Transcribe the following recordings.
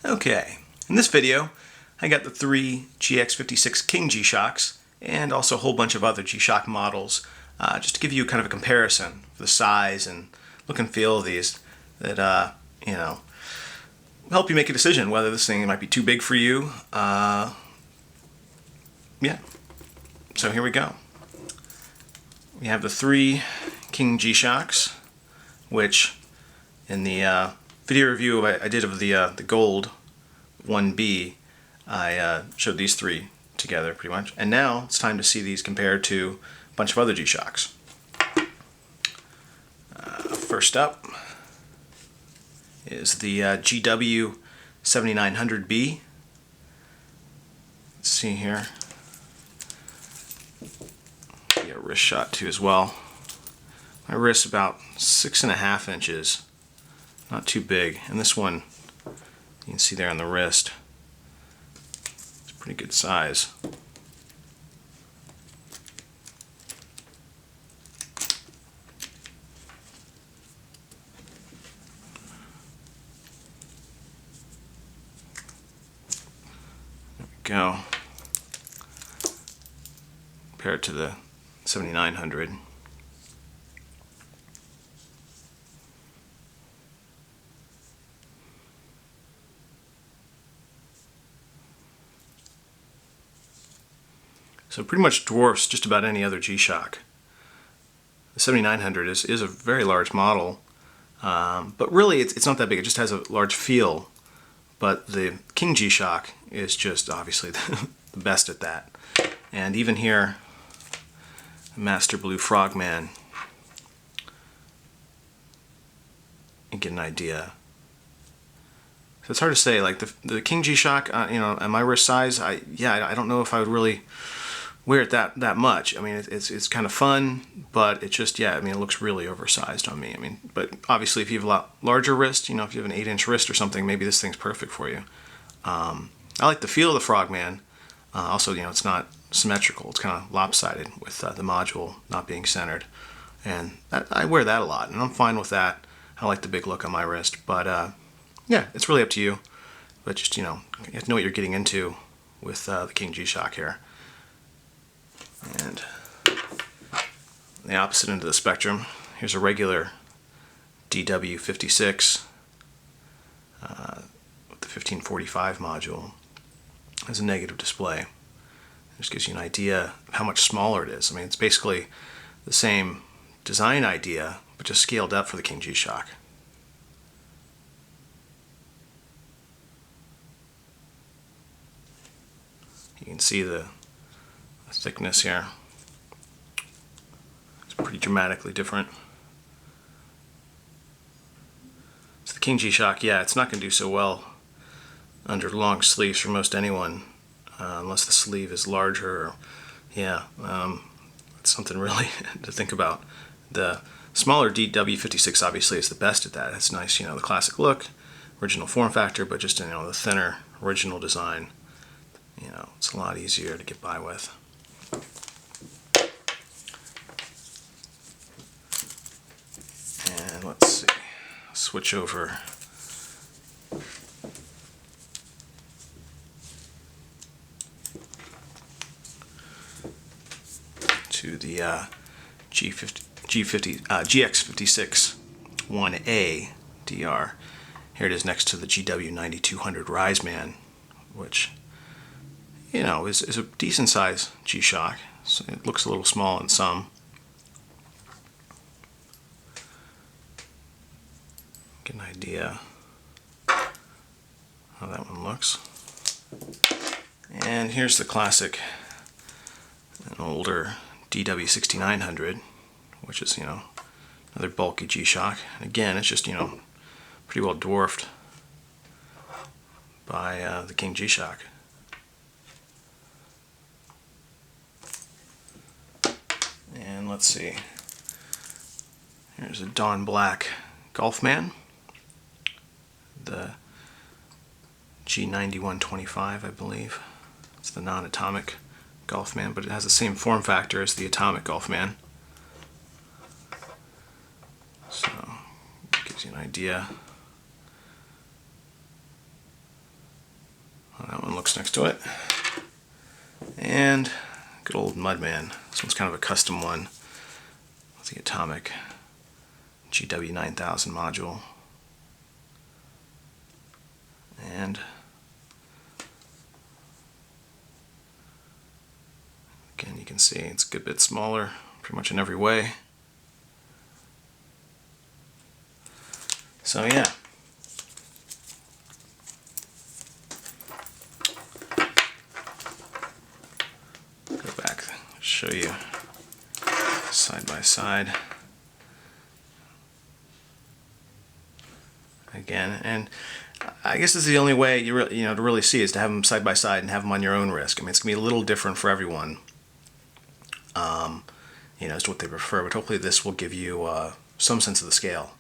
Okay, in this video I got the three GX56 King G-Shocks and also a whole bunch of other G-Shock models just to give you kind of a comparison for the size and look and feel of these that help you make a decision whether this thing might be too big for you. Yeah, so here we go. We have the three King G-Shocks, which in the video review I did of the gold 1B, I showed these three together pretty much. And now it's time to see these compared to a bunch of other G-Shocks. First up is the GW7900B. Let's see here. Get a wrist shot too as well. My wrist's about 6.5 inches. Not too big. And this one, you can see there on the wrist, it's a pretty good size. There we go. Compared to the 7900. So pretty much dwarfs just about any other G-Shock. The 7900 is a very large model, but really it's not that big. It just has a large feel. But the King G-Shock is just obviously the best at that. And even here, Master Blue Frogman, you get an idea. So it's hard to say. Like the King G-Shock, at my wrist size, I don't know if I would really wear it that much. I mean, it's kind of fun, but it just, it looks really oversized on me. But obviously if you have a lot larger wrist, if you have an 8-inch wrist or something, maybe this thing's perfect for you. I like the feel of the Frogman. Also, it's not symmetrical. It's kind of lopsided with the module not being centered. And I wear that a lot, and I'm fine with that. I like the big look on my wrist. But yeah, it's really up to you. But just, you have to know what you're getting into with the King G-Shock here. And the opposite end of the spectrum, here's a regular DW56 with the 1545 module as a negative display. It just gives you an idea of how much smaller it is. It's basically the same design idea, but just scaled up for the King G-Shock. You can see the thickness here. It's pretty dramatically different. So the King G-Shock, it's not going to do so well under long sleeves for most anyone, unless the sleeve is larger. It's something really to think about. The smaller DW56 obviously is the best at that. It's nice, the classic look, original form factor, but just the thinner original design. It's a lot easier to get by with. And let's see, switch over to the GX56 1A DR. Here it is next to the GW9200 Riseman, which is a decent size G-Shock. So it looks a little small in some. Get an idea how that one looks. And here's the classic, an older DW6900, which is another bulky G-Shock. Again, it's just pretty well dwarfed by the King G-Shock. And let's see, here's a Dawn Black Gulfman, the G9125, I believe. It's the non-atomic Gulfman, but it has the same form factor as the atomic Gulfman. So, it gives you an idea. books next to it. And good old Mudman. This one's kind of a custom one. It's the Atomic GW9000 module. And again, you can see it's a good bit smaller, pretty much in every way. So yeah. Go back, show you side by side. Again, and I guess this is the only way to really see is to have them side by side and have them on your own risk. I mean, it's gonna be a little different for everyone, as to what they prefer. But hopefully, this will give you some sense of the scale,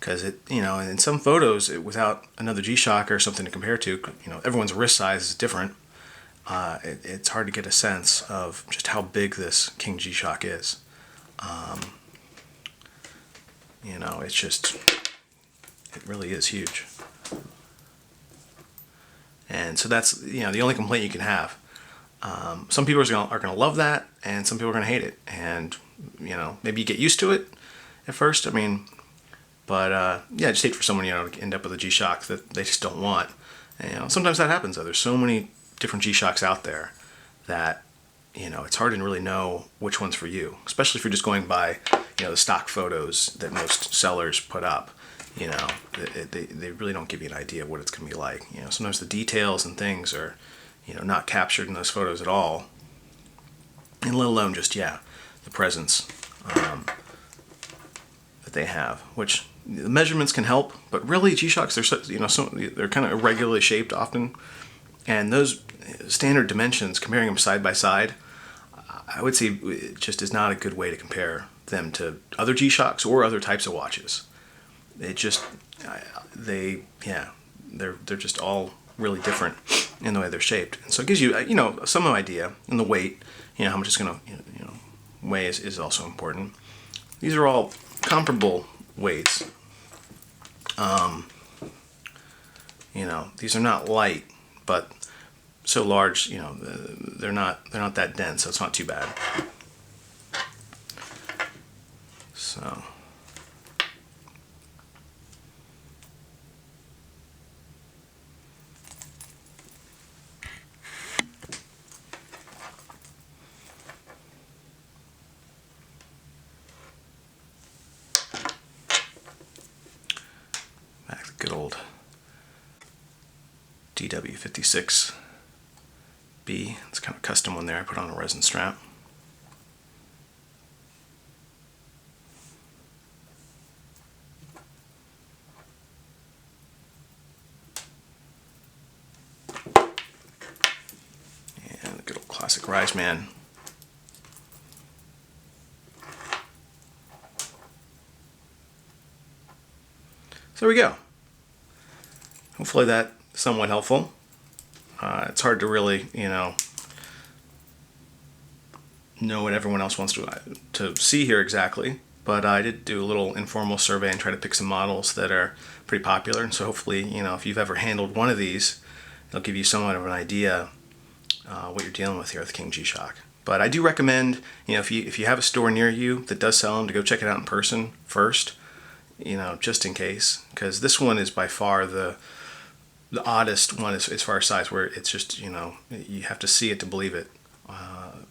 because in some photos, without another G-Shock or something to compare to, everyone's wrist size is different. It's hard to get a sense of just how big this King G-Shock is. It really is huge. And so that's the only complaint you can have. Some people are going to love that, and some people are going to hate it. And maybe you get used to it at first. I mean, but yeah, just hate for someone to end up with a G-Shock that they just don't want. And sometimes that happens though. There's so many different G-Shocks out there that it's hard to really know which one's for you, especially if you're just going by the stock photos that most sellers put up. They really don't give you an idea of what it's going to be like. Sometimes the details and things are not captured in those photos at all, and let alone just the presence that they have, which the measurements can help, but really G-Shocks, they're kind of irregularly shaped often, and those standard dimensions, comparing them side by side, I would say it just is not a good way to compare them to other G-Shocks or other types of watches. It just they're just all really different in the way they're shaped, and so it gives you some idea. And the weight, how much it's going to weigh is also important. These are all comparable weights. These are not light, but so large, they're not that dense, so it's not too bad. So back to the good old GX56 B. It's kind of a custom one there. I put on a resin strap. And the good old classic Riseman. So there we go. Hopefully that's somewhat helpful. It's hard to really, know what everyone else wants to see here exactly, but I did do a little informal survey and try to pick some models that are pretty popular. And so hopefully, if you've ever handled one of these, it'll give you somewhat of an idea what you're dealing with here with the King G-Shock. But I do recommend, if you have a store near you that does sell them, to go check it out in person first, just in case, because this one is by far the oddest one as far as size, where it's just, you have to see it to believe it,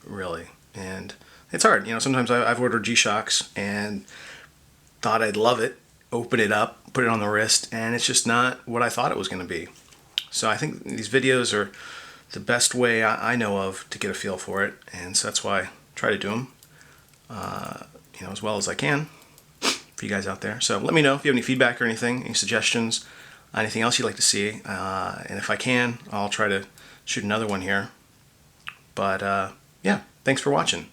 really. And it's hard, sometimes I've ordered G-Shocks and thought I'd love it, open it up, put it on the wrist, and it's just not what I thought it was going to be. So I think these videos are the best way I know of to get a feel for it, and so that's why I try to do them, as well as I can for you guys out there. So let me know if you have any feedback or anything, any suggestions, anything else you'd like to see, and if I can, I'll try to shoot another one here. But yeah, thanks for watching.